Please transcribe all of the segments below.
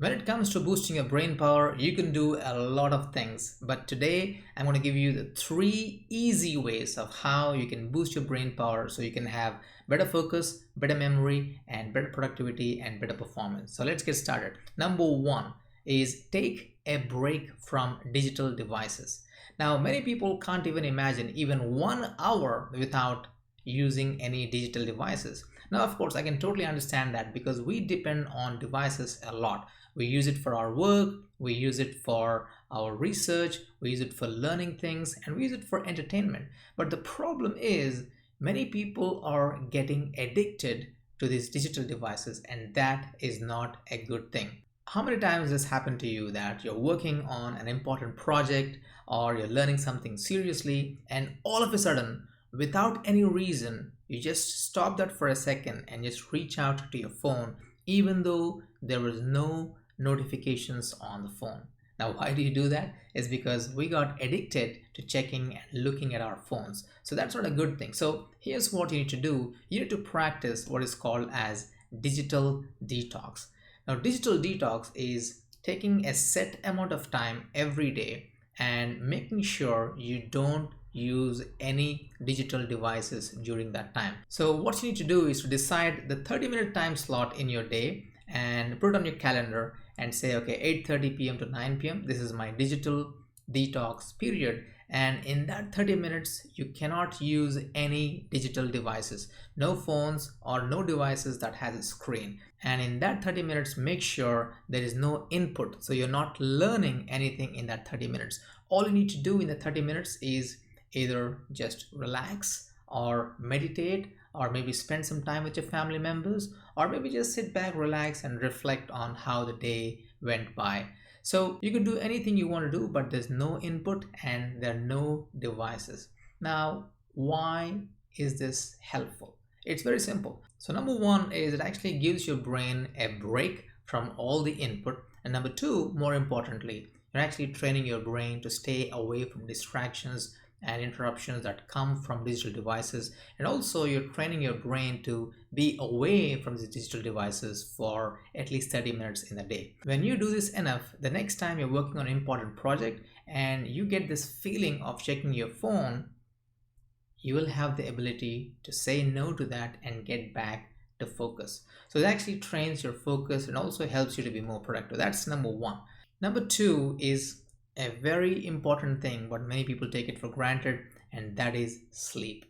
When it comes to boosting your brain power, you can do a lot of things. But today, I'm going to give you the three easy ways of how you can boost your brain power so you can have better focus, better memory, and better productivity and better performance. So let's get started. Number one is take a break from digital devices. Now, many people can't even imagine even 1 hour without using any digital devices. Now, of course, I can totally understand that because we depend on devices a lot. We use it for our work, we use it for our research, we use it for learning things, and we use it for entertainment. But the problem is, many people are getting addicted to these digital devices, and that is not a good thing. How many times has this happened to you that you're working on an important project or you're learning something seriously, and all of a sudden, without any reason, you just stop that for a second and just reach out to your phone, even though there was no notifications on the phone. Now, why do you do that? It's because we got addicted to checking and looking at our phones. So that's not a good thing. So here's what you need to do. You need to practice what is called as digital detox. Now, digital detox is taking a set amount of time every day and making sure you don't use any digital devices during that time. So what you need to do is to decide the 30-minute time slot in your day and put it on your calendar and say, okay, 8:30 p.m. to 9 p.m. this is my digital detox period, and in that 30 minutes you cannot use any digital devices, no phones or no devices that has a screen. And in that 30 minutes, make sure there is no input, so you're not learning anything in that 30 minutes. All you need to do in the 30 minutes is either just relax or meditate, or maybe spend some time with your family members, or maybe just sit back, relax, and reflect on how the day went by. So you can do anything you want to do, but there's no input and there are no devices. Now, why is this helpful? It's very simple. So number one is it actually gives your brain a break from all the input. And number two, more importantly, you're actually training your brain to stay away from distractions and interruptions that come from digital devices. And also you're training your brain to be away from these digital devices for at least 30 minutes in a day. When you do this enough, the next time you're working on an important project and you get this feeling of checking your phone, you will have the ability to say no to that and get back to focus. So it actually trains your focus and also helps you to be more productive. That's number one. Number two is a very important thing, but many people take it for granted, and that is sleep.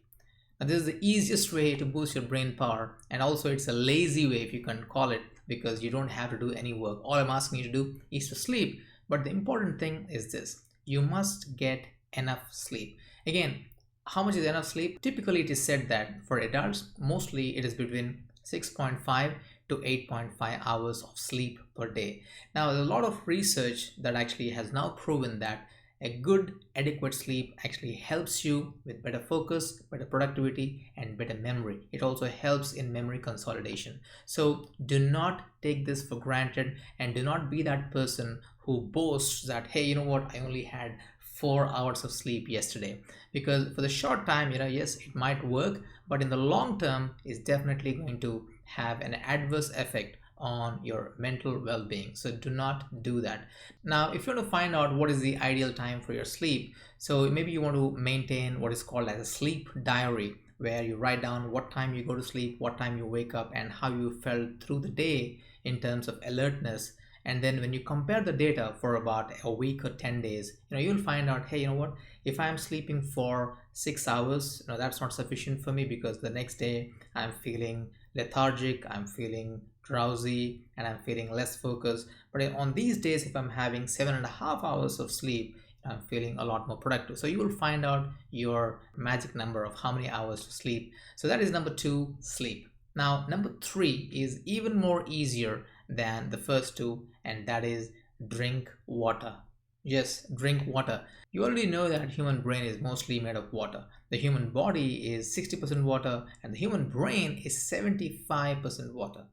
Now, this is the easiest way to boost your brain power, and also it's a lazy way, if you can call it, because you don't have to do any work. All I'm asking you to do is to sleep. But the important thing is this: you must get enough sleep. Again, how much is enough sleep? Typically, it is said that for adults, mostly it is between 6.5 to 8.5 hours of sleep per day. Now, there's a lot of research that actually has now proven that a good adequate sleep actually helps you with better focus, better productivity, and better memory. It also helps in memory consolidation. So do not take this for granted, and do not be that person who boasts that, hey, you know what, I only had 4 hours of sleep yesterday. Because for the short time, yes, it might work, but in the long term, it's definitely going to have an adverse effect on your mental well-being. So do not do that. Now, if you want to find out what is the ideal time for your sleep, so maybe you want to maintain what is called as a sleep diary, where you write down what time you go to sleep, what time you wake up, and how you felt through the day in terms of alertness. And then when you compare the data for about a week or 10 days, you'll find out, hey, you know what, if I'm sleeping for 6 hours, that's not sufficient for me, because the next day I'm feeling lethargic, I'm feeling drowsy, and I'm feeling less focused. But on these days, if I'm having 7.5 hours of sleep, I'm feeling a lot more productive. So you will find out your magic number of how many hours to sleep. So that is number two, sleep. Now, number three is even more easier than the first two, and that is drink water. Yes, drink water. You already know that human brain is mostly made of water. The human body is 60% water, and the human brain is 75% water.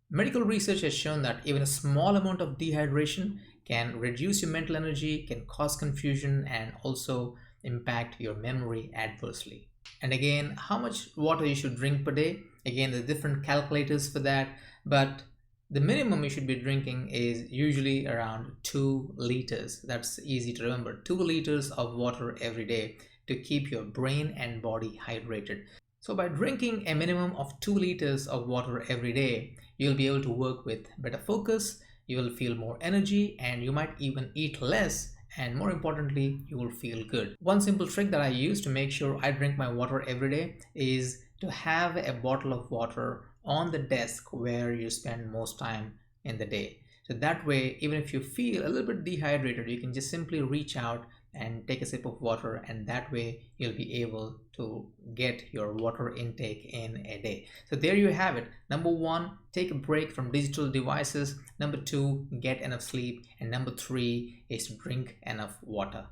Medical research has shown that even a small amount of dehydration can reduce your mental energy, can cause confusion, and also impact your memory adversely. And again, how much water you should drink per day? Again, there's different calculators for that, but The minimum you should be drinking is usually around 2 liters. That's easy to remember. 2 liters of water every day to keep your brain and body hydrated. So by drinking a minimum of 2 liters of water every day, you'll be able to work with better focus, you will feel more energy, and you might even eat less, and more importantly, you will feel good. One simple trick that I use to make sure I drink my water every day is to have a bottle of water on the desk where you spend most time in the day. So that way, even if you feel a little bit dehydrated, you can just simply reach out and take a sip of water, and that way you'll be able to get your water intake in a day. So there you have it. Number one, take a break from digital devices. Number two, get enough sleep. And number three is to drink enough water.